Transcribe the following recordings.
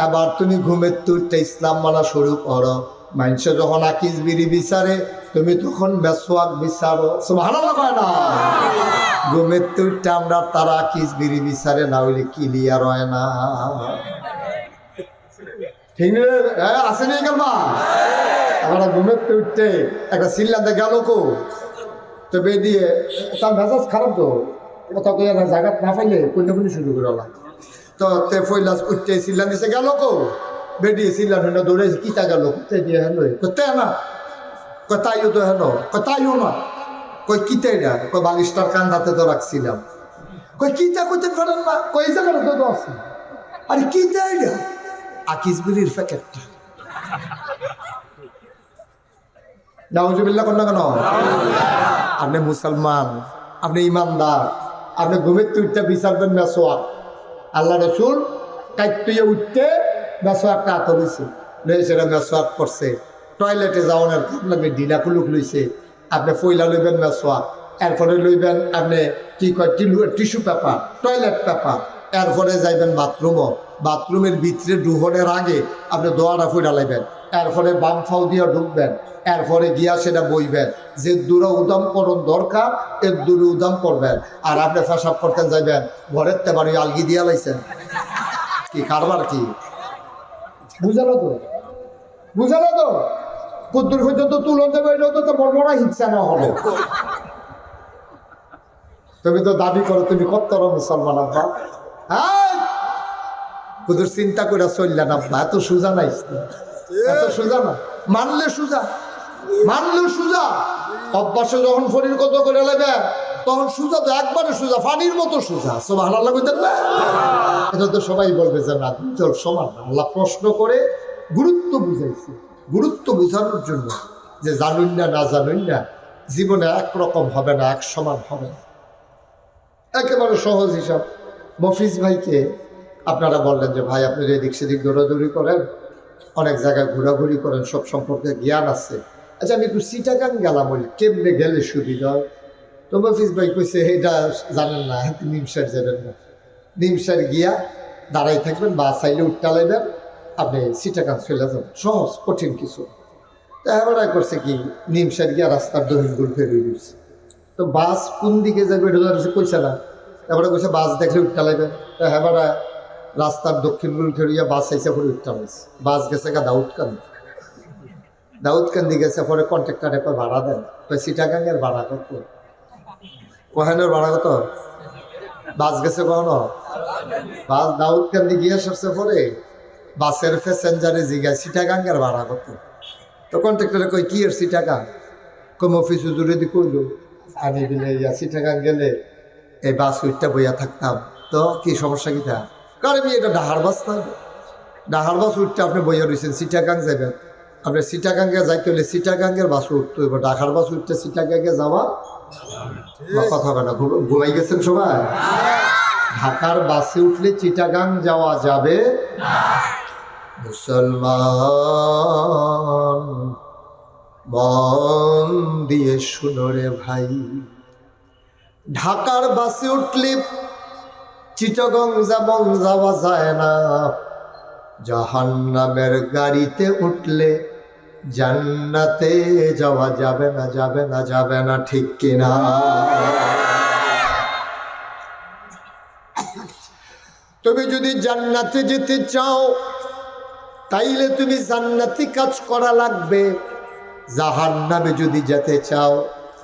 এবার তুমি ঘুমের তুরটা ইসলাম মানা শুরু করো। মানুষ যখন আকিস বিড়ি বিচারে তুমি তখন মেসওয়াক বিচারো। সুবহানাল্লাহ কয় না? ঘুমের তুরটা আমরা তারা আকিস বিড়ি বিচারে না হইলে ক্লিয়ার হয় না। ঠিক আছে নি কালমা? আমরা ঘুমের তুরতে একটা সিল্লাতে গেল কো তো বেরিয়ে তার মেজাজ খারাপ তো কথা কই না, জায়গা না পাইলে কোন শুরু করে তো তে ফইলাস উঠতে সিল্লা নিচে গেল কো বেরিয়ে সিল্লা না দৌড়ে কিতা গেল কোথায় দিয়ে হেন কোথায় না কোথায়ও তো হেন কোথায়ও না কই কিতে না কই বালিশটার কান্দাতে তো রাখছিলাম। কই কিতা কইতে পারেন না? কই জায়গা তো আছে। আরে কিতা এটা? আকিস বিড়ির প্যাকেটটা। নাউজুবিল্লাহ কোন কেন? আপনি মুসলমান, আপনি ইমানদার, আপনি ঘুমের তুইটা বিচারবেন মেসোয়া। আল্লাহ রসুল কাইতে উঠতে মেসোয়াকটা হাত লইছে, সেটা মেসোয়াক করছে। টয়লেটে যাওয়ার আপনাকে ঢিলা কুলুক লইছে, আপনি ফইলা লইবেন মেসোয়া, এরপরে লইবেন আপনি কি কয় টিস্যু পেপার, টয়লেট পেপার, এরপরে যাইবেন বাথরুমও। বাথরুমের ভিতরে ঢুকনের আগে আপনি দোয়াটা ফুটা লাইবেন, এরপরে বাম ফাউ দিয়ে ঢুকবেন, এরপরে গিয়া সেটা বইবেন। যে দূরে উদাম করণ দরকার এর দূরে উদাম করবেন। আর আপনি পেশাব করতেন যাইবেন, ঘরের তে বাড়ি আলগি দিয়া লাইছেন কি কারবার কি? বুঝালো তো? বুঝালো তো? কুদ্দুর পর্যন্ত তুলন যাবে, এটাও তো বড় বড় হিংসা না হলো। তুমি তো দাবি করো তুমি কত মুসলমান আব্বা। হ্যাঁ, কুদুর চিন্তা করে চললেন আব্বা, এত সোজা নাই, এত সোজা না। মানলে সোজা, মানলেও সোজা। অভ্যাসে যখন ফরির কত করে লাগবে তখন সোজা তো একবারে সোজা, পানির মতো সোজা। সুবহানাল্লাহ কইতেন না? এটা তো সবাই বলবে যে না দুজন সমান না। আল্লাহ প্রশ্ন করে গুরুত্ব বুঝাইছে, গুরুত্ব বোঝানোর জন্য যে জানুন না না জানুন না জীবনে একরকম হবে না, এক সমান হবে না। একেবারে সহজ হিসাব। মফিজ ভাইকে আপনারা বললেন যে ভাই আপনি এদিক সেদিক দৌড়াদৌড়ি করেন, অনেক জায়গায় ঘোরাঘুরি করেন, সব সম্পর্কে জ্ঞান আছে। আচ্ছা আমি একটু চিটাগাং গেলাম, বলি কেমনে গেলে সুবিধা হয়? তো মফিজ ভাই কইছে এটা জানেন না, নিমসার যাবেন না, নিমসার গিয়া দাঁড়াই থাকবেন, বা চাইলে উঠতে লাইবেন, আপনি চিটাগাং চলে যাবেন, সহজ, কঠিন কিছু। তো হ্যাঁ করছে কি নিমসার গিয়া রাস্তার দক্ষিণ গুল ফেরিয়ে দিচ্ছে। তো বাস কোন দিকে যাবে এটা কইছে না, তারপরে কইছে বাস দেখলে উঠতে লাগবে। তো হ্যাঁ রাস্তার দক্ষিণ গুল ফেরিয়া বাস আইসে পরে উঠতে লাগছে। বাস গেছে গা দাউদকান্দি, দাউদকান্দি গেছে পরে কন্ট্রাক্টর একবার ভাড়া দেন। তো চিটাগাংয়ের ভাড়া কত? কোহেনের ভাড়া কত? বাস গেছে কখনো? বাস দাউদকান্দি গিয়ে সরছে পরে বাসের প্যাসেঞ্জারে জিগায় চিটাগাংয়ের ভাড়া কত? তো কন্ট্রাক্টরে কই কি এর চিটাগাং? কম অফিস জুড়ে দি করলো আমি দিলে চিটাগাং গেলে এই বাস উইটটা বইয়া থাকতাম, তো কি সমস্যা কি তা? কারণ আমি এটা ডাহার বাস না, ডাহার বাস উঠতে আপনি বইয়া রয়েছেন, চিটাগাং যাবেন, আপনি চিটাগাঙ্গে যাইতে হলে চিটাগাঙ্গের বাস উঠতে হইব, ডাকার বাস উঠতে চিটাগাঙ্গে যাওয়া কথা হবে না। ঘুমাই গেছেন সবাই? ঢাকার বাসে উঠলে চিটাগাং যাওয়া যাবে। মুসলমান মন দিয়ে শুনো রে ভাই, ঢাকার বাসে উঠলে চিটাগং যেমন যাওয়া যায় না, জাহান্নামের গাড়িতে উঠলে জান্নাতে যাওয়া যাবে না, যাবে না, যাবে না, ঠিক কিনা? তুমি যদি জান্নাতে যেতে চাও তাইলে তুমি জান্নাতি কাজ করা লাগবে। জাহান্নামে যদি যেতে চাও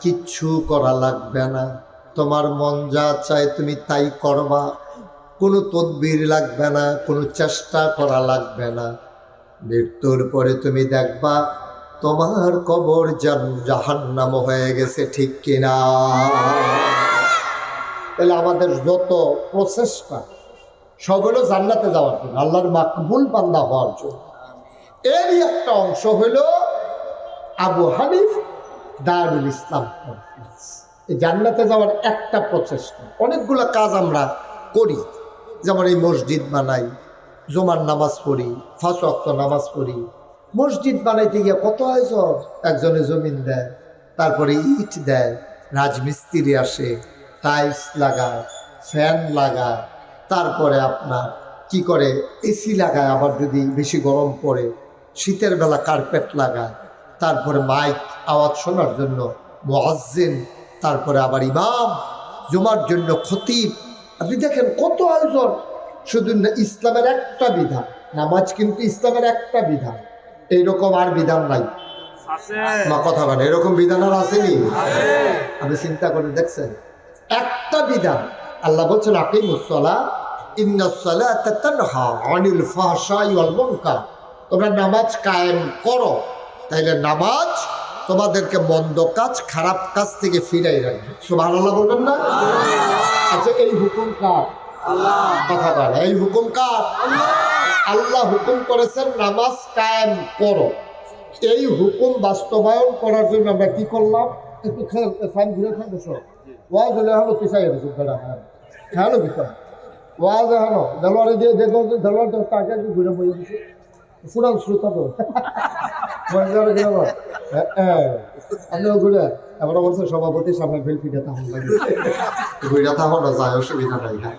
কিচ্ছু করা লাগবে না, তোমার মন যা চায় তুমি তাই করবা, কোনো তদবির লাগবে না, কোনো চেষ্টা করা লাগবে না। মৃত্যুর পরে তুমি দেখবা তোমার কবর জাহান্নাম হয়ে গেছে, ঠিক কিনা? তাহলে আমাদের যত প্রচেষ্টা সব হলো জান্নাতে যাওয়ার জন্য, আল্লাহর মাকবুল বান্দা হওয়ার জন্য। এরই একটা অংশ হইল আবু হানিফ দারুল ইসলাম কনফারেন্স। এই জান্নাতে যাওয়ার একটা প্রচেষ্টা। অনেকগুলো কাজ আমরা করি, যেমন এই মসজিদ বানাই, জুমার নামাজ পড়ি, 5 ওয়াক্ত নামাজ পড়ি। মসজিদ বানাইতে গিয়ে কত আয়োজন, একজনে জমিন দেয়, তারপরে ইট দেয়, রাজমিস্ত্রি আসে, টাইলস লাগায়, ফ্যান লাগায়, তারপরে আপনার কি করে এসি লাগায়, আবার যদি বেশি গরম পড়ে শীতের বেলা কার্পেট লাগায়, তারপরে মাইক আওয়াজ শোনার জন্য মুয়াজ্জিন, তারপরে আবার ইমাম, জুমার জন্য খতিব। আপনি দেখেন কত আয়োজন। শুধু ইসলামের একটা বিধান, নামাজ কিন্তু ইসলামের একটা বিধান, এইরকম আর বিধান নাই। মা কথা বলে এরকম বিধান আর আসেনি। আপনি চিন্তা করে দেখছেন একটা বিধান। আল্লাহ বলছেন আকিমুস সালাহ ইন্নাস সালাতা তানহা আনিল ফাহশাই ওয়াল মুনকার। তোমরা নামাজ কায়েম করো, তাইলে নামাজ তোমাদেরকে মন্দ কাজ, খারাপ কাজ থেকে ফিরাই রাখবে। সুবহানাল্লাহ বলবেন না? আচ্ছা, এই হুকুম কার? আল্লাহ। কথা বলে এই হুকুম কার? আল্লাহ হুকুম করেছেন নামাজ কায়েম করো। এই হুকুম বাস্তবায়ন করার জন্য আমরা কি করলাম? একটু ফাইন ঘুরে থাকবো সব ওয়াজ হলে হলো পিছাই গেছে হ্যাঁ ভিতরে ওয়াজ এখনো দেলোয়ারে দিয়ে দেখো, দেলোয়ার টাকা ঘুরে বই দিচ্ছে ফুরান শ্রোতা তো আপনি ঘুরে এবার বলছে সভাপতি সামনে ফেল ফিরে তখন লাগে ঘুরে থাকো যায়, অসুবিধা নাই। হ্যাঁ,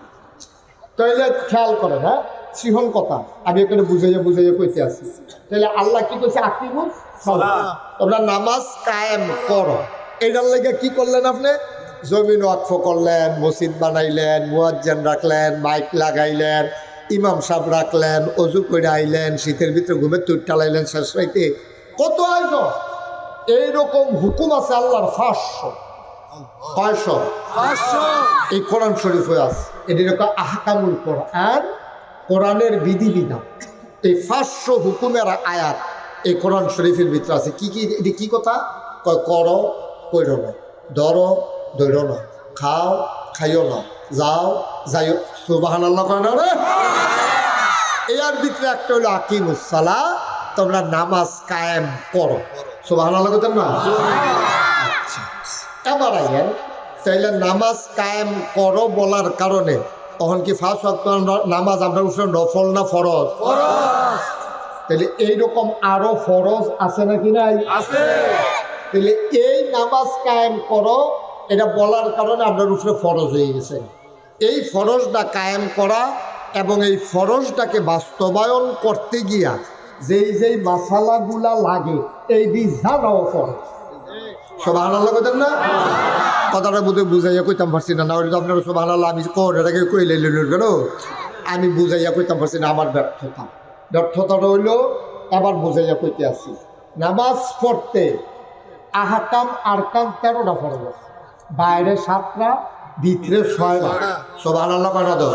তাইলে খেয়াল করেন, হ্যাঁ সিহন কথা আমি এখানে বুঝাইয়া কইতে আসি। তাহলে আল্লাহ কি করছে? আকিমুস সালাহ, তোমরা নামাজ কায়েম করো। এটার লেগে কি করলেন? আপনি জমিন ওয়াকফ করলেন, মসজিদ বানাইলেন, মুয়াজ্জিন রাখলেন, মাইক লাগাইলেন, ইমাম সাহেব রাখলেন, অজু করে আইলেন, শীতের ভিতরে ঘুমের তুই টালাইলেন শেষ রাইতে, কত আয়োজন। এইরকম হুকুম আছে আল্লাহর 500 এই কোরআন শরীফে আছে। এটির আহকামুল কোরআন, কোরআনের বিধিবিধান। এই 500 হুকুমের আয়াত এই কোরআন শরীফের ভিতরে আছে। কি কি? এটি কি কথা? করো, কইরো না, ধরো, ধরো না, খাও, খাইও না, যাও, যাইও। সুবহানাল্লাহ কয় না রে? এর ভিতরে একটা হলো আকিমুস সালাহ, তোমরা নামাজ কায়েম করো। সুবহানাল্লাহ কইতেন না? আচ্ছা, এবার আইয়েন, তাইলে নামাজ কায়েম করো বলার কারণে তখন কি 5 ওয়াক্ত নামাজ আমরা উপরে নফল না ফরজ? তাহলে এইরকম আরো ফরজ আছে নাকি নাই? আছে। তাহলে এই নামাজ কায়েম করো এটা বলার কারণে আপনার উপরে ফরজ হয়ে গেছে। এই ফরজটা কায়েম করা এবং এই ফরজটাকে বাস্তবায়ন করতে গিয়া যেই মাসালাগুলা লাগে এই জানাও ফরজ। সুবহানাল্লাহ কইতেন না? কথাটা বোধ বুঝাইয়া কইতাম পারছি না, ওইটা আপনার সুবহানাল্লাহ আমি এটাকে কইলে কেন আমি বুঝাইয়া কইতাম পারছি না। আমার ব্যর্থতাটা হইল আবার বুঝাইয়া কইতে আসি। নামাজ পড়তে আহকাম আরকান 13টা ফরজ আছে, বাইরে 7টা, ভিতরে 6টা। সুবহানাল্লাহ কয়টা দাও?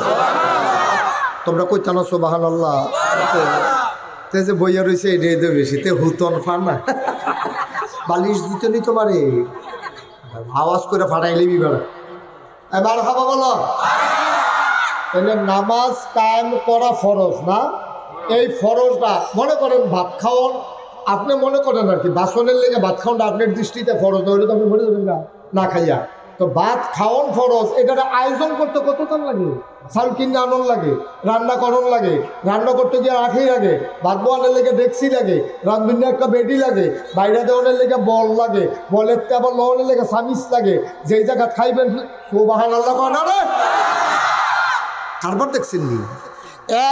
তোমরা কইতা না সুবহানাল্লাহ? তে যে বইয়া রয়েছে এটাই তো বেশি, তে হুতন ফান না বালিশ দিতে নি তোমারে আওয়াজ করে ফাটাইলে বিবার এবার খাবা বলো। তাহলে নামাজ কায়েম করা ফরজ না? এই ফরজটা মনে করেন ভাত খাওয়ান, আপনি মনে করেন আর কি বাসনের লেগে ভাত খাওয়ানটা আপনার দৃষ্টিতে ফরজ, হইলে তো আপনি মনে করবেন না খাইয়া। তো ভাত খাওয়ান ফরজ, এটা আয়োজন করতে কত দাম লাগে? চাল কিনে আনন লাগে, রান্না করন লাগে, রান্না করতে গিয়ে রাখি লাগে, ভাত বোয়ানের লেগে ডেকসি লাগে, রান্ধবিনে একটা বেডি লাগে, বাইরে দেওয়ানের লেগে বল লাগে, বলের আবার লওয়ানের লেগে সামিস লাগে, যেই জায়গা খাইবেন। সুবহানাল্লাহ কয় না রে? কারবার দেখছেন নি?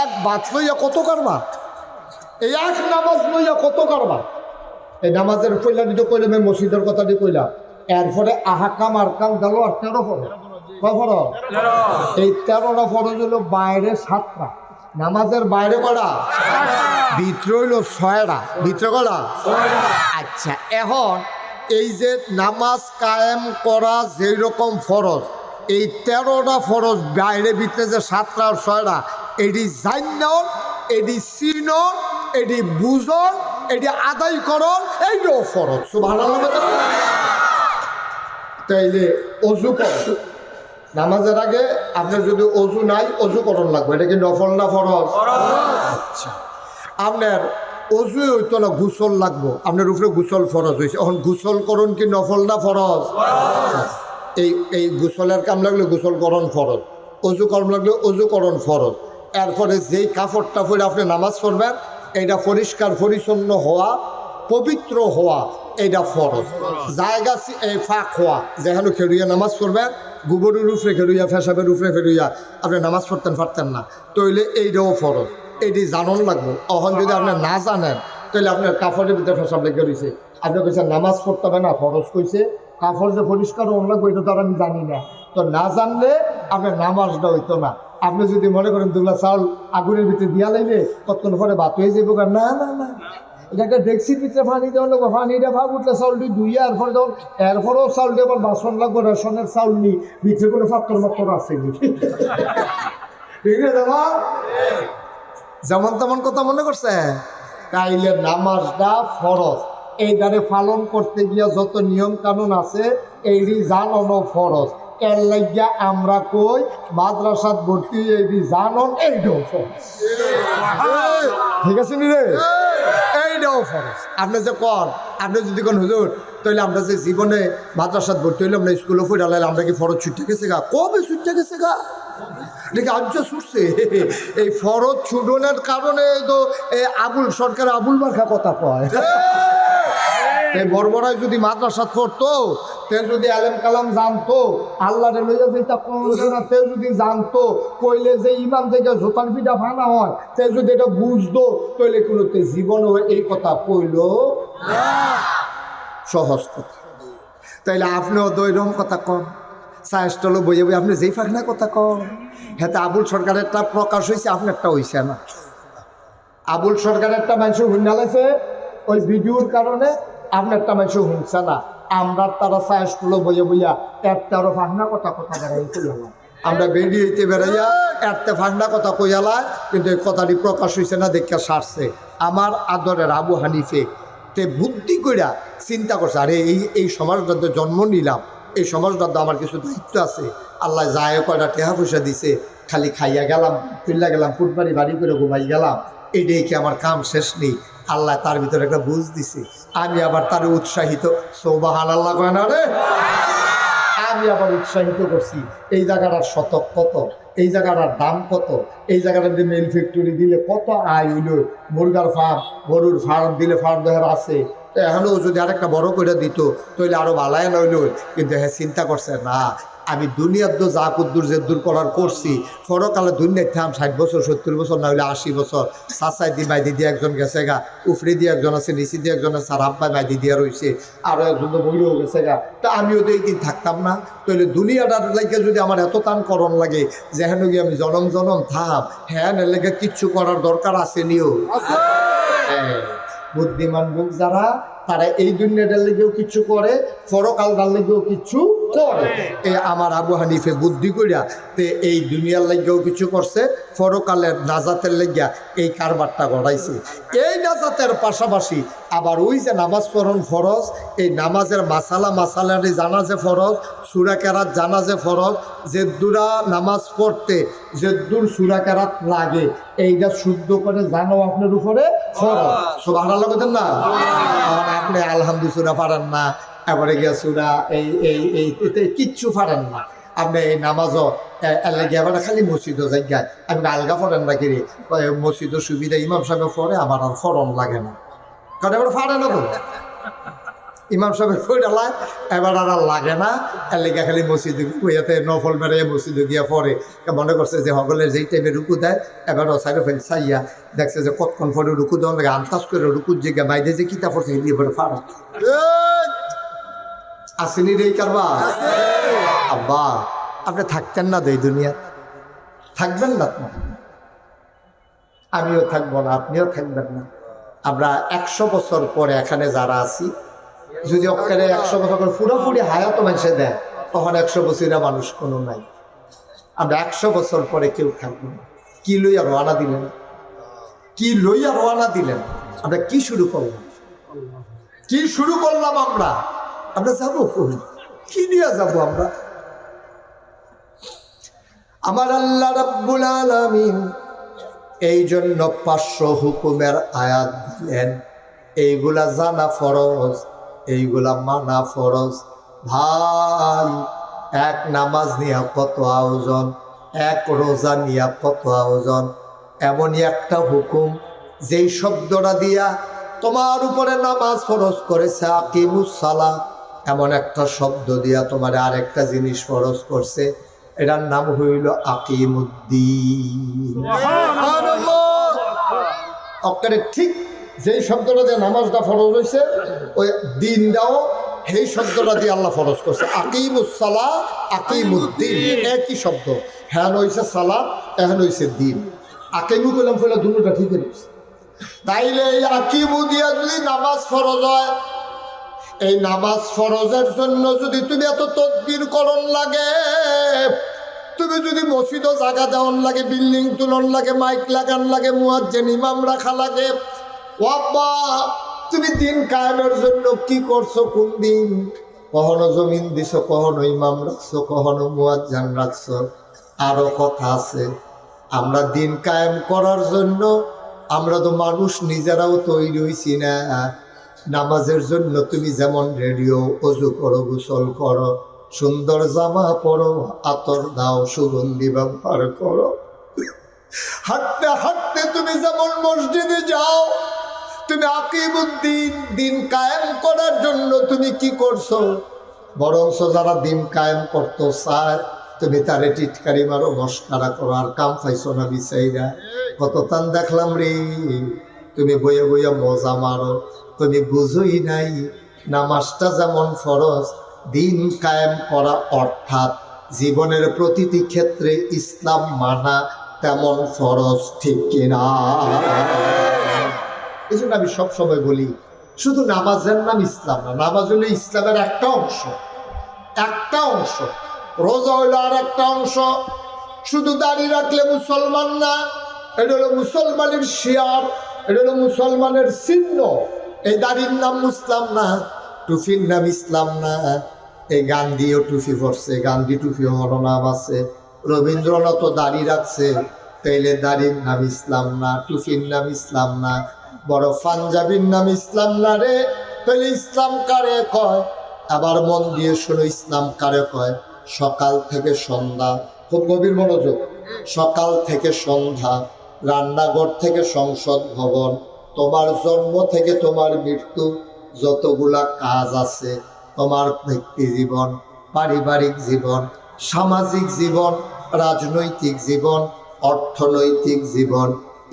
এক বাত লইয়া কত কারবার, এই এক নামাজ লইয়া কত কারবার। এই নামাজের কইলা দিতে কইলে আমি মসজিদের কথা দিয়ে কইলাম। এরপরে আহকাম আরকাম গেল আর 13 ফরজ। কয় ফরজ? এই 13টা ফরজ হলো বাইরে 7টা, নামাজের বাইরে কয়টা? ভিতরে হইল 6টা। ভিতরে কয়টা? আচ্ছা, এখন এই যে নামাজ কায়েম করা যেই রকম ফরজ, এই 13টা ফরজ বাইরে ভিতরে যে 7টা আর 6টা, এটি জান্নাত, এটি সিনন, এটি বুঝন, এটি আদায় করন, এইটাও ফরজ। সুবহানাল্লাহ। তাইলে অজু কর নামাজের আগে, আপনার যদি অজু নাই অজু করণ লাগবে, এটা কি নফল না ফরজ? আচ্ছা, আপনার অজু হইতো না, গোসল লাগবো, আপনার উপরে গোসল ফরজ হয়েছে, এখন গোসল করুন কি নফল না ফরজ? এই গোসলের কাম লাগলে গোসল করণ ফরজ, অজু করণ লাগলে অজু করণ ফরজ। এরপরে যেই কাপড়টা পরে আপনি নামাজ পড়বেন এটা পরিষ্কার পরিচ্ছন্ন হওয়া, পবিত্র হওয়া, এটা ফরজ। জায়গা এই ফাঁক হওয়া, যেখানে খেলিয়ে নামাজ পড়বেন গোবরের উপরে ফেরুইয়া ফেসাবের উপরে ফেরুইয়া আপনি নামাজ পড়তেন পারতেন না, তাইলে এইটাও ফরজ, এইটি জানন লাগবো। অহন যদি আপনি না জানেন তাহলে আপনার কাপড়ের ভিতরে ফেসাব লেগে রয়েছে, আপনি কইছেন নামাজ পড়তে হবে না, ফরজ কইছে, কাপড় যে পরিষ্কার অন্য লাগবো এটা তো আর আমি জানি না, তো না জানলে আপনার নামাজটা হইতো না। আপনি যদি মনে করেন দুলা চাউল আগুনের ভিতরে দিয়া লাইলে কতক্ষণ পরে ভাত হয়ে যাবো, না না না, এটা একটা ডেক্সির ভিতরে পানি দেওয়া লাগবো, পানিটা ভাগ উঠলে চাউলটি ধুইয়া এরপরে দেওয়া, এরপরেও চাউলটি আবার বাসন লাগবো, রেশনের চাউল নি, ভিতরে কোনো পাত্র মাত্র আছে নি, ঠিক আছে? যেমন তেমন কথা মনে করছে। তাইলে নামাজটা ফরজ, এই দ্বারে পালন করতে গিয়া যত নিয়ম কানুন আছে এইটি জানানো ফরজ। এর লাগিয়া আমরা কই মাদ্রাসাত ভর্তি এইটি জানন, এইটাও ফরজ, ঠিক আছে নি রে? এইটাও ফরজ। আপনি যে কর, আপনি যদি কোন হুজুর তাহলে আমরা যে জীবনে মাদ্রাসাত ভর্তি হইলাম না, স্কুলে ফুটে আলাইলাম, আমরা কি ফরজ ছুটে গেছে গা? কবে ছুটে গেছে গা? দেখি আজ ছুটছে। এই ফরজ ছুটনের কারণে তো আবুল সরকার আবুল মার্কা কথা কয়। এই বর্বরায় যদি মাদ্রাসা পড়তো, তে যদি আলেম কালাম জানতো, আল্লাহরে লইয়া যেটা কমছে না, তে যদি জানতো, কইলে যে ইমাম থেকে জোতান পিঠা ফানা হয়, তে যদি এটা বুঝতো, তাইলে কোনো জীবনে এই কথা কইল সহজ কথা। তাইলে আপনিও তো এরকম কথা কন, সায়েস্টল বইয়ে বই আপনি যেই ফাঁকনা কথা কন। হ্যাঁ, আবুল সরকারেরটা প্রকাশ হয়েছে, আপনারটা হইছে না। আবুল সরকারেরটা মানুষ হুন্ডালেছে ওই ভিডিওর কারণে, আপনারটা মানুষ শুনছে না। আমরা তারা সায়েস্টল বইয়ে বইয়া একটারও ফাঁকনা কথা কথা বেড়াই কইলাম, আমরা বেরিয়েতে বেড়াইয়া একটা ফাঁকনা কথা কইয়ালায়, কিন্তু এই কথাটি প্রকাশ হয়েছে না, দেখা সারছে। আমার আদরের আবু হানিফে তে বুদ্ধি কইরা চিন্তা করছে, আরে এই সমাজটাতে জন্ম নিলাম, এই সমাজটাতে আমার কিছু দায়িত্ব আছে, আল্লাহ যায় কয়টা টেহা পয়সা দিছে, খালি খাইয়া গেলাম, ফিরলা গেলাম, ফুটবাড়ি বাড়ি করে ঘুমাই গেলাম, এটাই কি আমার কাম শেষ নেই? আল্লাহ তার ভিতরে একটা বুঝ দিছে, আমি আবার তার উৎসাহিত, সুবহানাল্লাহ কয় না রে, আমি আবার উৎসাহিত করছি, এই জায়গাটার শতক কত, এই জায়গাটার দাম কত, এই জায়গাটার যে মিল ফ্যাক্টরি দিলে কত আয় হইল, মুরগার ফার্ম, গরুর ফার্ম দিলে ফার্ম দেখার আছে, এখনও যদি আরেকটা বড় করে দিত তাহলে আরো ভালাই নইল। কিন্তু হ্যাঁ, চিন্তা করছে না, আমি দুনিয়ার তো যা কুদ্দুর যে দূর করার করছি, পরকালে দুনিয়ার থাম 60 বছর 70 বছর না হলে 80 বছর, চাচাই দি মাই দিদি একজন গেছে গা, উফরে দিয়ে একজন আছে, নিচি দিয়ে একজন আছে, আর আব্বাই মাই দিদিয়া রয়েছে, আরো একজন তো বইরেও গেছে গা। তা আমিও তো এই দিন থাকতাম না, তাহলে দুনিয়াটার লাগে যদি আমার এত টান করণ লাগে, যেহেন গিয়ে আমি জনম জনম থাম, হ্যাঁ এর লেগে কিচ্ছু করার দরকার আছে নিও। হ্যাঁ, বুদ্ধিমান লোক যারা, তারা এই দুনিয়াটার লেগেও কিছু করে, পরকালটার লেগেও কিছু করে। এই আমার আবু হানিফে বুদ্ধি করিয়া তে এই দুনিয়ার লেগেও কিছু করছে, পরকালের নাজাতের লেগিয়া এই কারবারটা গড়াইছে। এই নাজাতের পাশাপাশি আবার ওই যে নামাজ পড়ন ফরজ, এই নামাজের মাসালাটি জানা যে ফরজ, সূরা কেরাত জানা যে ফরজ, যে দুরা নামাজ পড়তে যে দূর সূরা কেরাত লাগে, এইটা শুদ্ধ করে জানো আপনার উপরে ফরজ। সুবহানাল্লাহ বলেন না? আপনি আলহামদুলিল্লাহ পারেন না, এবারে গিয়া সূরা এই কিচ্ছু পারেন না, আপনি এই নামাজও এলাকা আবার খালি মসজিদও জায়গায় আপনি আলগা পড়েন না, কিরে মসজিদও সুবিধা, ইমাম সাহেব পড়ে, আমার আর ফরম লাগে না, কারণ এবার পারে না তো, ইমাম সাহেবের ফইডালায় এবার আর লাগে না, এলাকা খালি মসজিদে ইয়াতে নফল মেরে মসজিদে গিয়া পড়ে। মনে করছে যে সকলের যেই টাইমে রুকু দেয়, এবারও সাইড ফেল চাইয়া দেখছে যে কতক্ষণ পরে রুকু দেওয়ার লাগে, আন্তাজ করে রুকুর জায়গা বাইরে যে কিতা পড়ছে এদিকে পরে ফাড়া আসেনি রে কারবা। আব্বা, আপনি থাকতেন না তো এই দুনিয়া, থাকবেন না তো, আমিও থাকবো না, আপনিও থাকবেন না। আমরা 100 বছর পরে এখানে যারা আছি, যদি অক্কারে 100 বছর করে পুরোপুরি হায়াত মানুষে দেয়, তখন 100 বছরের মানুষ কোনো নাই। আমরা 100 বছর পরে কেউ থাকবো না। কি লইয়া রওনা দিলেন, কি লইয়া রওনা দিলেন, আমরা কি শুরু করলাম, কি শুরু করলাম, আমরা যাবো কই, কি নিয়ে যাবো আমরা? আমার আল্লাহ রাব্বুল আলামিন এই জন্য 500 হুকুমের আয়াত দিলেন, এইগুলা জানা ফরজ, এইগুলা মানা ফরজ। ভাই, এক নামাজ নিয়া কত আয়োজন, এক রোজা নিয়া কত আয়োজন, এমনই একটা হুকুম যেই শব্দটা দিয়া তোমার উপরে নামাজ ফরজ করেছে, আকিমুস সালাহ, এমন একটা শব্দ দিয়া তোমার আরেকটা জিনিস ফরজ করছে, এটার নাম হইল আকিমুদ্দিন। অক্কারে ঠিক যেই শব্দটা দিয়ে নামাজটা ফরজ হয়েছে, ওই দিনটাও সেই শব্দটা দিয়ে আল্লাহ ফরজ করছে। আকিমুসসালাহ, আকিমুদ্দিন একই শব্দ। হ্যাঁ হইছে সালাত, এখন হইছে দিন। আকিমু করলাম ফলে দুটোটা ঠিক হয়েছে। তাইলে এই আকিমু দিয়া যদি নামাজ ফরজ হয়, এই নামাজ ফরজের জন্য যদি তুমি এত তদবির করণ লাগে, তুমি যদি মসজিদও জায়গা দেওয়ান লাগে, বিল্ডিং তুলন লাগে, মাইক লাগান লাগে, মুয়াজ্জিন ইমাম রাখা লাগে, ওয়াব্বা তুমি দিন কায়েমের জন্য কি করছো? কোন দিন কখনো জমিন দিছো, কখনো ইমাম রাখছো, কখনো মুয়াজ্জিন রাখছো। আরো কথা আছে, আমরা দিন কায়েম করার জন্য আমরা তো মানুষ নিজেরাও তৈরি হইছি না। নামাজের জন্য তুমি যেমন রেডিও, অজু করো, গোসল করো, সুন্দর জামা পরো, আতর দাও, সুগন্ধি ব্যবহার করো, হাঁটতে হাঁটতে তুমি যেমন মসজিদে যাও, তুমি আকিমুদ্দিন দিন কায়েম করার জন্য তুমি কি করছো? বরঞ্চ যারা দিন কায়েম করতো চায়, তুমি তারে টিটকারি মারো, মস্কারা করো, আর কাম পাইছো না বিচাইরা। কত তান দেখলাম রে, তুমি বইয়ে বইয়ে মজা মারো, তুমি বুঝোই নাই নামাজটা যেমন ফরজ, দিন কায়েম করা অর্থাৎ জীবনের প্রতিটি ক্ষেত্রে ইসলাম মানা তেমন ফরজ, ঠিক কিনা? এই জন্য আমি সবসময় বলি, শুধু নামাজের নাম ইসলাম না, নামাজ হলো ইসলামের একটা অংশ, একটা অংশ। রোজা হইলো আর একটা অংশ। শুধু দাড়ি রাখলে মুসলমান না, এটা হলো মুসলমানের শিয়ার, এটা হলো মুসলমানের চিহ্ন। এই দাড়ির নাম মুসলাম না, টুফির নাম ইসলাম না। এই গান্ধীও টুফি পরছে, গান্ধী টুফি হলো নাম আছে। রবীন্দ্রনাথও দাড়ি রাখছে, তাইলে দাড়ির নাম ইসলাম না, টুফির নাম ইসলাম না। বড় পাঞ্জাবির নাম ইসলাম না রে, তাহলে ইসলাম কারে কয়? আবার মন দিয়ে শোনো, ইসলাম কারে কয়? সকাল থেকে সন্ধ্যা, খুব গভীর মনোযোগ, সকাল থেকে সন্ধ্যা, রান্নাঘর থেকে সংসদ ভবন, তোমার জন্ম থেকে তোমার মৃত্যু, যতগুলা কাজ আছে, তোমার ব্যক্তি জীবন, পারিবারিক জীবন, সামাজিক জীবন, রাজনৈতিক জীবন, অর্থনৈতিক জীবন,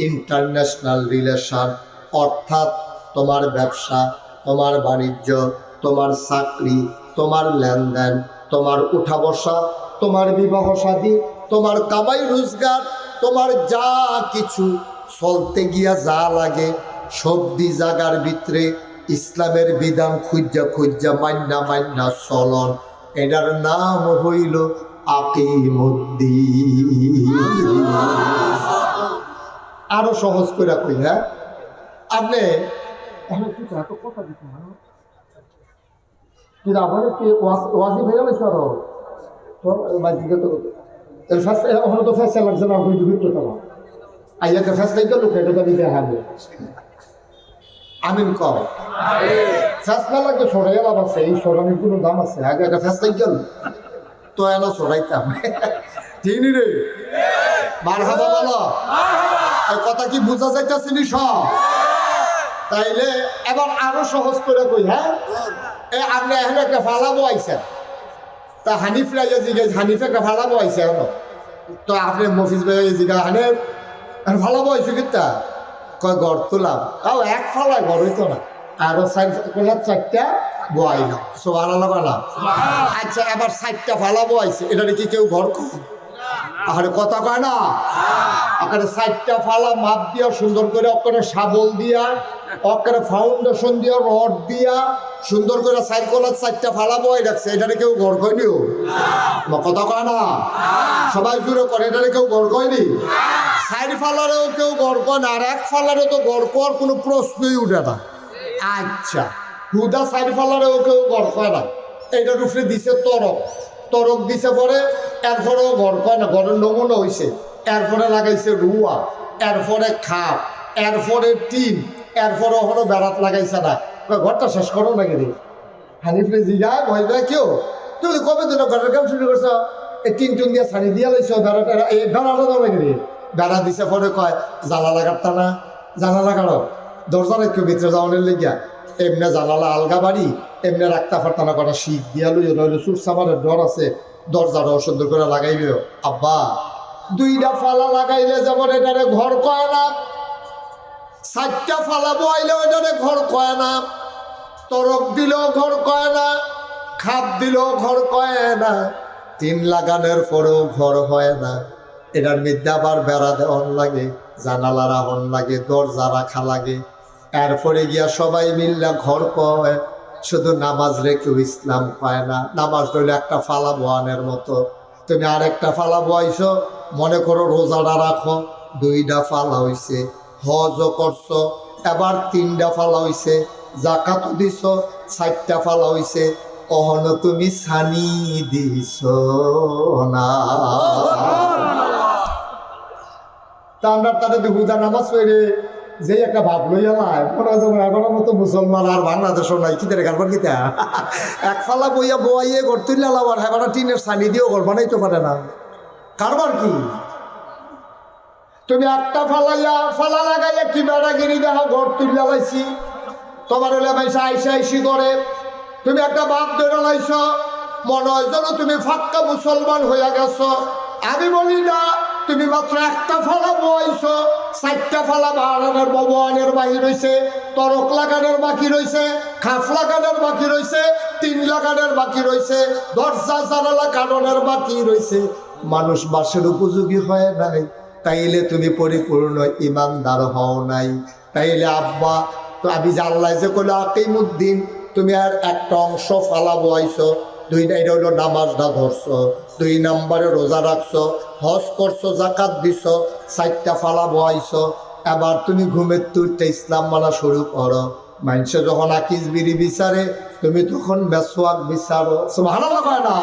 ইন্টারন্যাশনাল রিলেশন, অর্থাৎ তোমার ব্যবসা, তোমার বাণিজ্য, তোমার চাকরি, তোমার লেনদেন, তোমার উঠা বসা, তোমার বিবাহ শাদী, তোমার কামাই রোজগার, তোমার যা কিছু চলতে গিয়া যা লাগে, সবদি জাগার ভিতরে ইসলামের বিধান খুঁজা খুঁজা মান্না মান্না চলন, এটার নাম হইল আকিমুদ্দিন। আরো সহজ করে কই, হ্যাঁ আপনি কথা দিতে ওয়াজিব হয়ে গেল সর তো ফেসা লাগছে না, আইয়াকে ফেসলাই গেল এটা দাবি দেখাবে। আমিন কর, ফেসলা লাগবে সরাই লাভ আছে, এই সরানির কোনো দাম আছে? আগে একটা ফেসলাই গেল তো এলো সরাইতাম, ঠিক নি রে? মার হাবা বলো, এই কথা কি বোঝা যাইতেছে নি সব? তাইলে এবার আরো সহজ করে কই, হ্যাঁ আপনি এখন একটা ফালাবো আইসেন, তা হানিফ রাইয়া জিজ্ঞেস হানিফ একটা ফালাবো আইসে এখন, তো আপনি মফিজ ভাই জিজ্ঞাসা হানিফ ফালাবো আইসে কিতা কয় গড় তুলাম, তাও এক ফালায় গড় হইতো না, আরো কোনার চারটা বয়াইল, সোয়ালা লাগালাম। আচ্ছা এবার 4টা ফালাবো আইসে, এটা কি কেউ ঘর আরে কথা কয় না? আকারে 4টা ফালা মাপ দিয়া সুন্দর করে অকারে শাবল দিয়া, অকারে ফাউন্ডেশন দিয়া, রড দিয়া সুন্দর করে 4 কোনার 4টা ফালা বই রাখছে, এটারে কেউ ঘর কয়নিও? কথা কয় না? সবাই জুড়ে করে, এটারে কেউ ঘর কয়নি? 4 ফালারেও কেউ ঘর কয় না, আর 1 ফালারে তো ঘর করার কোনো প্রশ্নই উঠে না। আচ্ছা হুদা 4 ফালারেও কেউ ঘর কয় না, এইটার উপরে দিছে তরক, তরক দিছে পরে, এরপরেও ঘর কয় না, ঘরের নমুনা হয়েছে, এরপরে লাগাইছে রুয়া, এরপরে খাপ, এরপরে টিন, এরপরে ওখানে বেড়াত লাগাইছে না, ঘরটা শেষ করো নাকি রে? হানিফে জিগায় মহিলা কেউ তুমি কবে দিন ঘরের কাম শুরু করছো? এই টিন টুন দিয়ে ছাড়ি দিয়ে লাইছ, বেড়াটা এই বেড়াটা দাও নাকি রে? বেড়া দিছে পরে কয় জানা লাগাতা না, জানা লাগানো দরজা রাখো ভিতরে যাওয়ানের লেগিয়া, এমনি জানালা আলগা বাড়ি, এমনি রাখতে পারতাম না, কটা শিখ দিয়া লইও, নইলে চুর সামারের ডর আছে, দরজাটা সুন্দর করে লাগাইবে। আব্বা দুইটা ফালা লাগাইলে যেমন এটারে ঘর কয় না, 4টা ফালা বইলে ওইটারে ঘর কয় না, তরক দিলেও ঘর কয় না, খাপ দিলেও ঘর কয় না, 3 লাগানোর পরেও ঘর হয় না। এটার মধ্যে আবার বেড়া দেওয়ান লাগে, জানালা রাহন লাগে, দরজা রাখা লাগে। এরপরে গিয়া সবাই মিল্লা ঘর কয়, শুধু নামাজ রেখেও ইসলাম কয় না। নামাজ রইল একটা ফালা বোয়ানের মতো। তুমি আরেকটা ফালা বয়সো, মনে করো রোজাটা রাখো, 2টা ফালা হইছে, হজও করছো, এবার 3টা ফালা হইছে, জাকাত দিছ, 4টা ফালা হইছে, অহন তুমি সানি দিছ না। তা আমরা তাদের হুদা নামাজ পড়ে যে একটা ভাব লইয়া লাই, এখনো মতো মুসলমান আর বাংলাদেশও নাই, কিদের কারবার কিতা এক ফালা বইয়া বইয়ে ঘর তুললে আবার হেবারা টিনের সানি দিয়েও ঘর বানাইতে পারে না, কারবার কি? তুমি একটা ফালা লাগাইয়া কি বেড়াগিরি দেখা ঘর তুললে লাইছি, তোমার হলে মাইসা আইসা আইসি করে, তুমি একটা বাপ ধরে লাইছ, মনে হয় যেন তুমি ফাক্কা মুসলমান হইয়া গেছ। আমি বলি না, তুমি মাত্র একটা ফালা বইছ, 4টা ফালা বাড়ানোর ববানের বাকি রয়েছে, তরক লাগানোর বাকি রয়েছে, খাফ লাগানোর বাকি রয়েছে, 3 লাগানোর বাকি রয়েছে, দরজা জানালা কারণের বাকি রয়েছে। মানুষ বাসের উপযোগী হয় নাই, তাইলে তুমি পরিপূর্ণ ইমানদার হও নাই। তাইলে আব্বা তো আমি জানলাই যে কইলো আকিমুদ্দিন, তুমি আর একটা অংশ ফালা বইছ, 2টা এটা হইলো নামাজটা ধরছো, 2 নম্বরে রোজা রাখছো, হজ করছো, জাকাত দিছ, 4টা ফালা বইছ। এবার তুমি ঘুমের তুইটা ইসলাম মানা শুরু করো। মানুষে যখন আকিস বিড়ি বিচারে, তুমি তখন মেসওয়াক বিচারো। সুবহানাল্লাহ কয় না?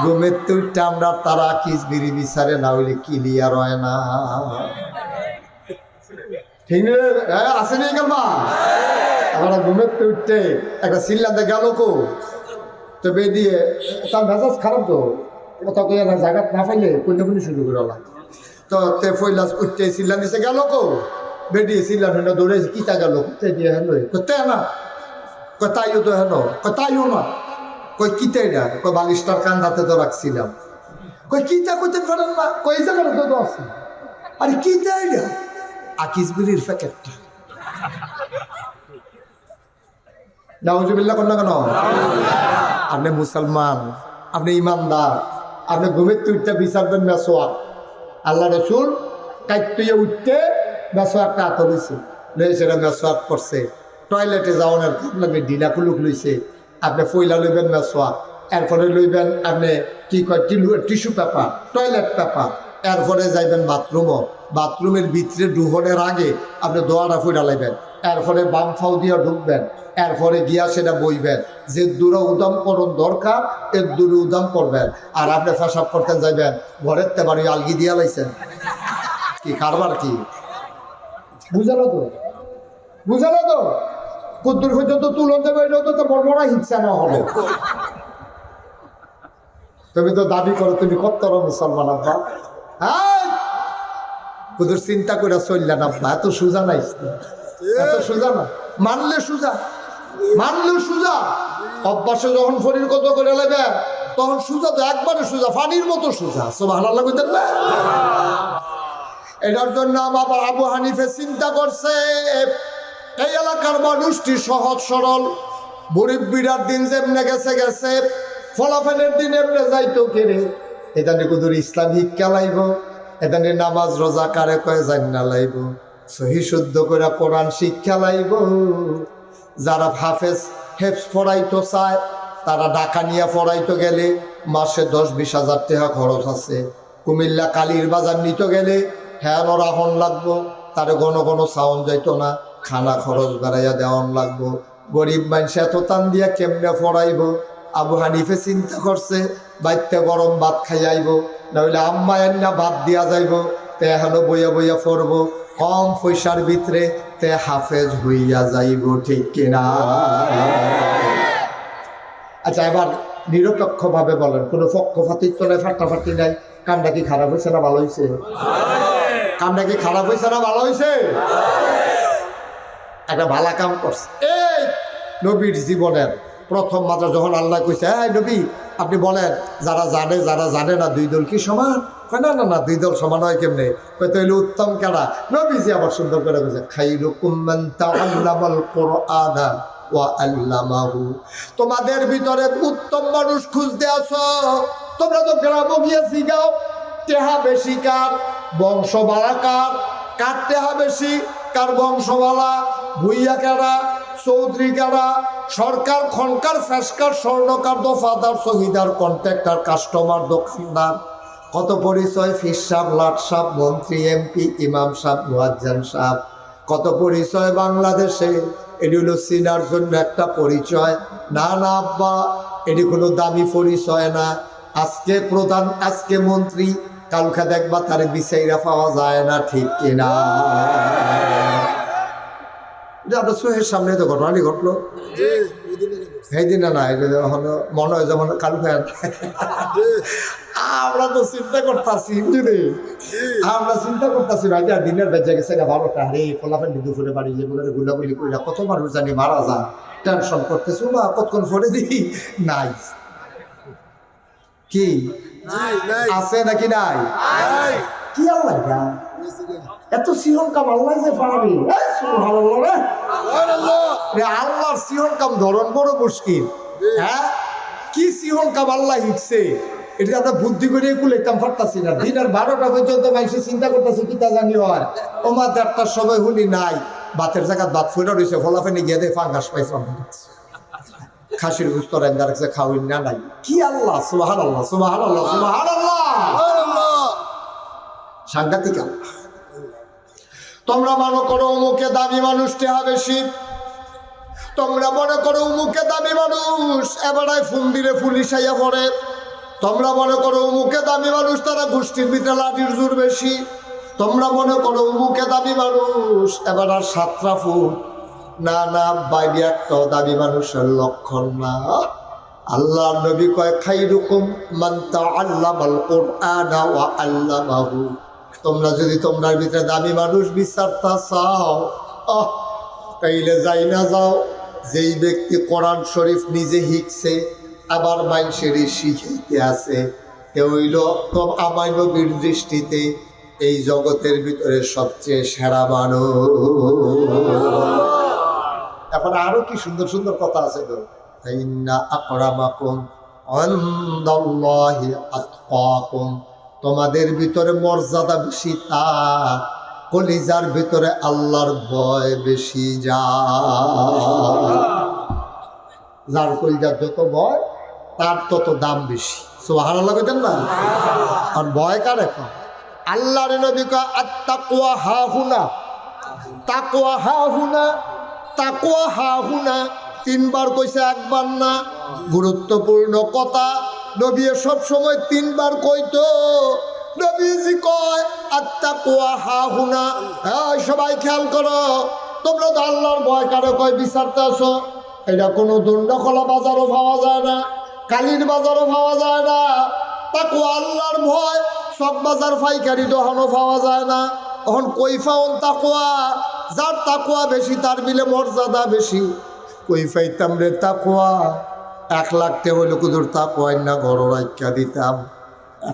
ঘুমের তুইটা আমরা তারা আকিস বিড়ি বিচারে, না হইলে ক্লিয়ার হয় না। ঠিক আছে নি কালমা? আমরা ঘুমের তুইতে একটা সিল্লাতে গেল কো, তো বেরিয়ে তার মেজাজ খারাপ, তো কথা কই না, জায়গা না পাইলে কন্যা শুরু করে আলাম। তো তে ফইলাস উঠতে সিল্লা নিচে গেল কো, বেরিয়ে সিল্লা না দৌড়েছে, কিতা গেল কোথায় দিয়ে হেন তে না কোথায়ও তো হেন, কোথায়ও না কই কিতে না, কই বালিশটার কান্দাতে তো রাখছিলাম, কই কিতা কইতে পারেন না, কই জায়গা তো আছে, আরে কিতা এটা আকিস বিড়ির প্যাকেটটা। নাউজুবিল্লাহ কন্যা কেন? আপনি মুসলমান, আপনি ইমানদার, আপনি ঘুমের তুইটা বিচারবেন মেসোয়া। আল্লাহ রসুল কাইতুয়ে উঠতে মেসোয়াকটা হাত লইছে, সেটা মেসোয়াক করছে। টয়লেটে যাওয়ার কাপ লাগবে, ঢিলা কুলুক লইছে, আপনি ফইলা লইবেন মেসোয়া, এরপরে লইবেন আপনি কি কয় টিস্যু পেপার, টয়লেট পেপার, এরপরে যাইবেন বাথরুমও, বাথরুমের ভিতরে ঢুকনের আগে আপনি দোয়াটা ফুটা লাইবেন, এরপরে বাম ফাউ দিয়ে ঢুকবেন, এরপরে গিয়া সেটা বইবেন, যে দূরে উদাম করুন দরকার এর দূরে উদাম করবেন। আর আপনি পেশাব করতেন যাইবেন, ঘরের তে বাড়ি আলগি দিয়া লাইছেন, কি কারবার কি? বুঝালো তো, বুঝালো তো, কুদ্দুর পর্যন্ত তুলন যাবে, এটাও তো বড় বড় হিংসা না হলো। তুমি তো দাবি করো তুমি কত্তর মুসলমান আব্বা, হ্যাঁ কুদুর চিন্তা করে চললেন আব্বা, এত সোজা নাই, এত সোজা না, মানলে সোজা, মানলেও সোজা, অভ্যাসে যখন ফরির কত করে লাগবে তখন সোজা, তো একবারে সোজা, ফানির মতো সোজা। সুবহানাল্লাহ কইতেন না? এটার জন্য বাবা আবু হানিফে চিন্তা করছে, এই এলাকার মানুষটি সহজ সরল, গরিব বিরাট দিন যেমনে গেছে গেছে, ফলাফলের দিন এমনে যাইতো কেড়ে, এখানে কুদুর ইসলাম শিক্ষা লাইব, এখানে নামাজ রোজা কারে কয়ে জান্না লাইব, সহি শুদ্ধ করে কোরআন শিক্ষা লাইব। যারা হাফেজ হেফস পড়াইতো চায়, তারা ঢাকা নিয়ে পড়াইতো গেলে মাসে 10-20 হাজার টাকা খরচ আছে। কুমিল্লা কালীর বাজার নিতে গেলে হ্যাঁ রাহন লাগবো, তার ঘন ঘন সাউন্ড যাইতো না, খানা খরচ বাড়াইয়া দেওয়ান লাগবো। গরিব মানুষ এত টান দিয়া কেমনে পড়াইব? আবু হানিফে চিন্তা করছে, বাইতে গরম ভাত খাই আইব, নইলে আম্মা এন্না ভাত দিয়া যাইব, তে হেন বইয়া বইয়া পড়বো, কম পয়সার ভিতরে তে হাফেজ হইয়া যাইব, ঠিক কিনা? আচ্ছা এবার নিরপেক্ষ ভাবে বলেন, কোনো পক্ষপাতিত্ব নাই, ফাটাফাটি নাই, কামটা কি খারাপ হয়েছে না ভালো হয়েছে? কামটা কি খারাপ হয়েছে না ভালো হয়েছে? একটা ভালো কাম করছে, নবীর জীবনের প্রথম মাত্রা যখন আল্লাহ কইছে হ্যাঁ নবী আপনি বলেন যারা জানে না দুই দল কি সমান? না না না, দুই দল সমান হয় কেমনে? হয়তো হইলে উত্তম কেডা? নবীজি আবার সুন্দর করে বলছে খাইরুকুম মান তাআল্লামাল কুরআনা ওয়া আল্লামাহু। তোমাদের ভিতরে উত্তম মানুষ খুঁজতে আসো। তোমরা তো গ্রামে গিয়ে শিখাও টেহা বেশি কার, বংশবালা কার, কার টেহা বেশি, কার বংশবালা, ভুইয়া কারা, চৌধুরী কারা, সরকার খনকার, ফেসকার, স্বর্ণকার, দফাদার, শহীদার, কন্ট্রাক্টর, কাস্টমার, দোকানদার, কত পরিচয়, ফির সাহেব, লাট সাহেব, মন্ত্রী, এমপি, ইমাম সাহেব, মুয়াজ্জিন সাহেব, কত পরিচয় বাংলাদেশে। এটি হলো চিনার জন্য একটা পরিচয়। না না আব্বা, এটি কোনো দামি পরিচয় না। আজকে প্রধান, আজকে মন্ত্রী, কালকে দেখবা তার বিচাইরা পাওয়া যায় না, ঠিক কিনা? আপনার চোখের সামনে তো ঘটনাটি ঘটলো সেই দিনে না, এটা হলো মনে হয় যেমন কালকে। আমরা তো চিন্তা করতেছি বুঝলি, আমরা চিন্তা করতেছি ভাই দিনের বেজে গেছে 12টা, আরে ফলাফেন দুপুরে বাড়ি যে বলে গুলাগুলি কইলা কত মানুষ জানি মারা যায়, টেনশন করতেছি বা কতক্ষণ ফোনে দিই নাই কি আছে নাকি নাই? কি আল্লাহ এত সিহন কাম আল্লাহ যে পারবি, আল্লাহর সিহন কাম ধরন বড় মুশকিল। হ্যাঁ, কি সিহন কাম আল্লাহ হিটছে, এটা আমরা বুদ্ধি করে কুলাইতাম পারতাছি না। দিনের 12টা পর্যন্ত মানুষ চিন্তা করতেছে কি তা জানি হয় ওমা 1:30টার সময় হুনি নাই, বাতের জায়গা বাত ফুটা রয়েছে, ফলাফেনি গিয়ে দেয় ফাঙ্গাস পাইছে, খাসির গুস্ত রান্না রাখছে, খাওয়াই না নাই। কি আল্লাহ, সুবহানাল্লাহ সুবহানাল্লাহ সুবহানাল্লাহ, সাংঘাতিক আল্লাহ। তোমরা মনে করো অমুকে দামি মানুষ টেহা বেশি, তোমরা মনে করো অমুকে দামি মানুষ এবারায় ফুন্দিরে পুলিশ আইয়া পড়ে, তোমরা মনে করো অমুকে দামি মানুষ তারা গোষ্ঠীর ভিতরে লাঠির জোর বেশি, তোমরা মনে করো অমুকে দামি মানুষ এবার আর 7টা ফুট। না না, বাইরে একটা দামি মানুষের লক্ষণ না। আল্লাহর নবী কয় খাইরুকুম মান তাআল্লামাল কুরআনা ওয়া আল্লামাহু। তোমরা যদি তোমরার ভিতরে দামি মানুষ বিচারতা চাও, তাইলে যাই না যাও যেই ব্যক্তি কোরআন শরীফ নিজে শিখছে আবার মানুষের শিখাইতে আছে, কেউ হইল তো আমার নবীর দৃষ্টিতে এই জগতের ভিতরে সবচেয়ে সেরা মানুষ। এখন আরো কি সুন্দর সুন্দর কথা আছে তো, ইন্না আকরামাকুম ইনদাল্লাহি আতকাকুম, তোমাদের ভিতরে মর্যাদা বেশি তার কলিজার ভিতরে আল্লাহর ভয় বেশি। যার কলিজার যত ভয় তার তত দাম বেশি। সুবহানাল্লাহ কইতেন না? আর ভয় কার? এখন আল্লাহর নবী কয় আত্তাকওয়া হাহুনা, তাকওয়া হাহুনা, তাকওয়া হাহুনা, 3বার কইছে, একবার না। গুরুত্বপূর্ণ কথা, নবী সব সময় 3বার কইতো। নবীজি কয় আত্তাকওয়া হাহুনা। এই সবাই খেয়াল করো, তোমরা তো আল্লাহর ভয় কারে কয় বিচারতে আসো। এটা কোনো দণ্ডখোলা বাজারও পাওয়া যায় না, কালীর বাজারও পাওয়া যায় না। তাকওয়া আল্লাহর ভয় সব বাজার পাইকারি দোকানও পাওয়া যায় না। এখন কই পাওন তাকওয়া? যার তাকওয়া বেশি তার মিলে মর্যাদা বেশি। কই পাইতাম রে তাকওয়া? 1 লাখ টাকা হইলে কুদুর তাকওয়া না ঘর রাখা দিতাম,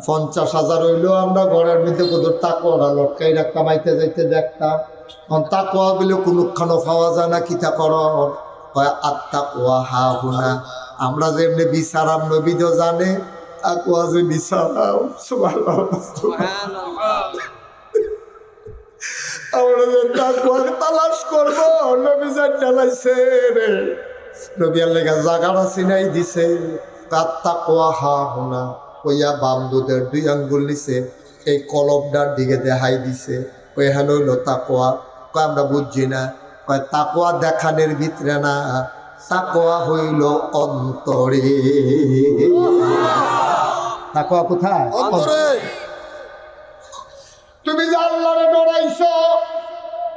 50,000 হইলেও আমরা ঘরের মধ্যে কুদুর তাকওয়া লটকাই রাখতাম, আইতে যাইতে দেখতাম। তাকওয়া বলে কোনখানো পাওয়া যায় না। কিতা কর? আত্তাকওয়া হাহুনা। আমরা যেমনি বিচারাম নবী তো জানে তাকওয়া যে বিচারাম। সুবহানাল্লাহ, আমরা যে তাকওয়া তালাশ করবো নবী যা চালাইছে রে, নবী আল্লাহ জায়গাটা চিনাই দিছে। তাকওয়া হাহুনা কইয়া বাম দুধের 2 আঙ্গুল নিছে, এই কলবটার দিকে দেখাই দিছে। কই হেন হইল তাকওয়া? কয় আমরা বুঝছি না। কয় তাকওয়া দেখানের ভিতরে না, তাকওয়া হইল অন্তরে। তাকওয়া কোথায়? অন্তরে। তুমি যে আল্লাহরে ডরাইছো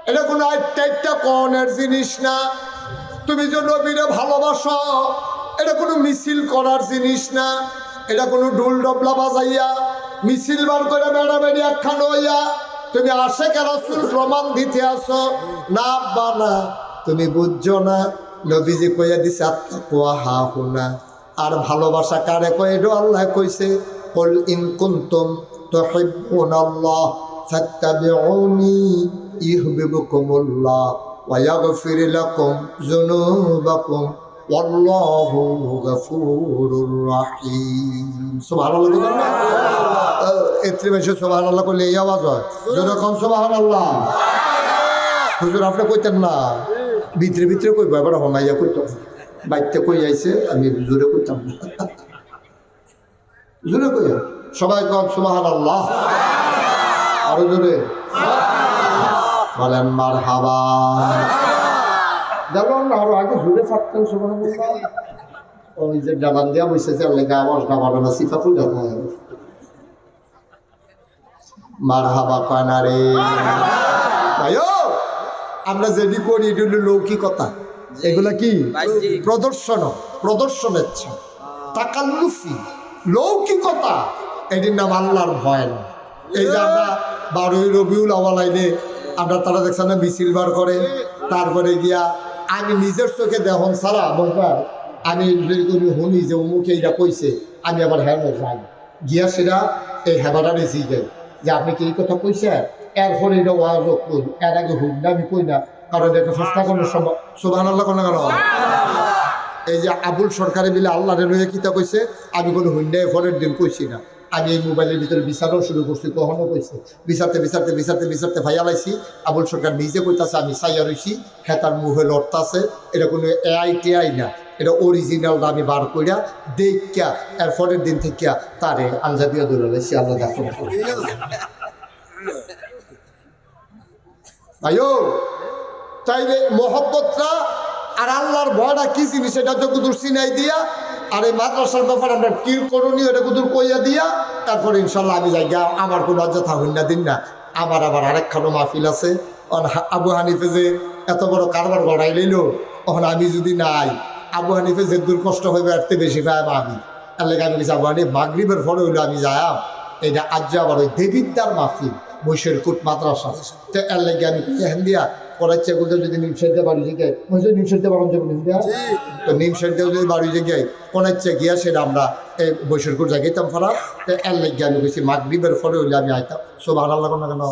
এটা কোনো একটা কনের জিনিস না। তুমি যে নবীরে ভালোবাসো এটা কোনো মিছিল করার জিনিস না। এটা কোনো ঢোল ডবলা বাজাইয়া মিছিল বার করে বেড়াবেড়ি একখান হইয়া তুমি আশেকে রাসূল প্রমাণ দিতে আসো না। বানা তুমি বুঝছো না নবীজি কইয়া দিছে আত্তাকওয়া হাহুনা। আর ভালোবাসা কারে কয় এটা আল্লাহ কইছে, কুল ইন কুনতুম তুহিব্বুনাল্লাহ ফাত্তাবিউনি ইউহিব্বুকুমুল্লাহ ওয়া ইয়াগফির লাকুম যুনুবাকুম ওয়াল্লাহু গফুরুর রহিম। সুবহানাল্লাহ। এত্রি বেশি সুবহানাল্লাহ কইলে এই আওয়াজ হয়, যখন সুবহানাল্লাহ। হুজুর আপনি কইতেন না, ভিতরে ভিতরে কইব, এবার হমাইয়া কইতাম, বাইতে কই আইছে, আমি জোরে কইতাম না, জোরে কইয়া সবাই কম সুবহানাল্লাহ, আরো জোরে বলেন মারহাবা। যেমন আরো আগে জোরে ফাটতেন সুবহানাল্লাহ। ওই যে ডাবান দিয়া বসেছে লেখা আওয়াজ ডাবানো না, সিফা ফুল মারহাবা কানা রে ভাইও। আমরা যেটি করি এটা হলো লৌকিকতা, এগুলা কি প্রদর্শনেচ্ছা, তাকাল্লুফি লৌকিকতা, এটির নাম আল্লাহর ভয় না। এই যে আমরা 12ই রবিউল আউয়াল আইলে আমরা তারা দেখছেন না মিছিল বার করে, তারপরে গিয়া আমি নিজের চোখে দেখুন সারা বলবার আমি শুনি যে অমুকে এইটা কইছে, আমি আবার হ্যাঁ যাই গিয়া সেটা এই হেবাটা রেসি যাই যে আপনি কি এই কথা কইছে, এরপরে এটা ওয়াজ কই, এর আগে হই না আমি কই না, কারণ এটা চেষ্টা করার সময় সুবহানাল্লাহ কোন গেল। এই যে আবুল সরকারে মিলে আল্লাহ রে কিতা কইছে, আমি কোনো হুন্ডায় ফলের দিন কইছি না, আমি এই মোবাইলের ভিতরে বিচারও শুরু করছি, কখনো কইছি বিচারতে বিচারতে বিচারতে বিচারতে ভাইয়া লাইছি। আবুল সরকার নিজে কইতাছে আমি সাইয়া রইছি, হ্যাঁ তার মুখে লড়তাছে, এটা কোনো এআই টেআই না, এটা অরিজিনালটা আমি বার কইরা দেখিয়া এর পরের দিন থেকে তারে আঞ্জাদিয়া দৌড়ে লাইছি। আল্লাহ দেখো ভাইও, তাইলে মহব্বতটা আর আল্লাহর ভয়টা কি জিনিস এটা যতদূর চিনাই দিয়া, আর এই মাদ্রাসার ব্যাপার আমরা কি করণীয় এটা কতদূর কইয়া দিয়া, তারপরে ইনশাল্লাহ আমি যাই গা, আমার কোনো অযথা হইন না দিন না। আমার আবার আরেকখানো মাহফিল আছে, আবু হানিফে যে এত বড় কারবার গড়াই লইল, তখন আমি যদি নাই, আবু হানিফে যে দূর কষ্ট হইবে এর বেশি পাই আমি, তার লেগে আমি কিছু আবু হানিফ মাগরিবের ফলে হইলো আমি যাইম, এইটা আজ আবার ওই দেবিদ্যার মাহফিল বৈশেরকুট মাদ্রাসা, তো এর লেগে আমি হ্যান দিয়া করাচ্ছে বলতে যদি নিমসাইতে বাড়ি জায়গায় নিমসাইতে বাড়ি যাবো তো নিমসাইতেও যদি বাড়ি জায়গায় কোনাচ্ছে গিয়া সেটা আমরা এই বৈশেরকুট জায়গাইতাম ফারা, তো এর লেগে আমি বেশি মাগরিবের ফলে হইলে আমি আইতাম। সুবহানাল্লাহ না কেন